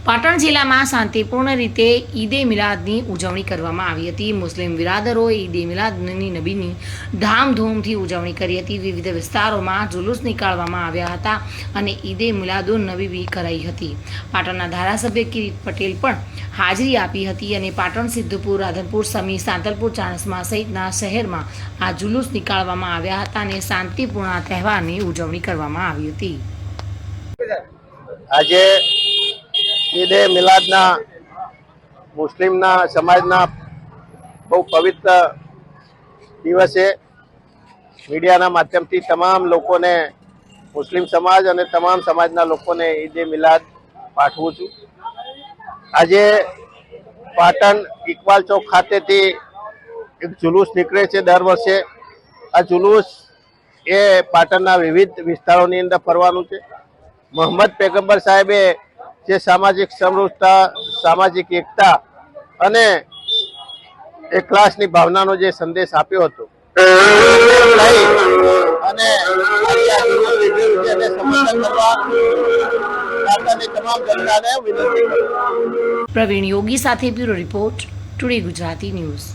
પાટણ જિલ્લામાં શાંતિપૂર્ણ રીતે ઈદે મિલાદની ઉજવણી કરવામાં આવી હતી। મુસ્લિમ બિરાદરોએ ઈદે મિલાદની નબીની ધામધૂમથી ઉજવણી કરી હતી। વિવિધ વિસ્તારોમાં જુલુસ નીકાળવામાં આવ્યા હતા અને ઈદે મિલાદુન નબી કરાઈ હતી। પાટણના ધારાસભ્ય કિરીટ પટેલ પણ હાજરી આપી હતી અને પાટણ, સિદ્ધપુર, રાધનપુર, સમી, સાંતલપુર, ચાણસ્મા સહિતના શહેરમાં આ જુલુસ નીકાળવામાં આવ્યા હતા અને શાંતિપૂર્ણ આ તહેવારની ઉજવણી કરવામાં આવી હતી। આજે ईद मिलादना मुस्लिमना समाजना बहु पवित्र दिवसे मीडियाना माध्यमथी तमाम लोकोने मुस्लिम समाज और तमाम समाजना लोकोने ईद मिलाद पाठवुं छुं। आजे पाटण इकबाल चौक खातेथी एक जुलूस निकळे छे दर वर्षे। आ जुलूस ए पाटणना विविध विस्तारोनी अंदर फरवानुं छे। मोहम्मद पैगंबर साहेबे जे सामाजिक समरूपता, सामाजिक एकता अने एकलासनी भावनानो जे संदेश आप्यो हतो अने समर्थन करवा तमाम जनताने विनंती करी। प्रवीण योगी साथे bureau report, today Gujarati news.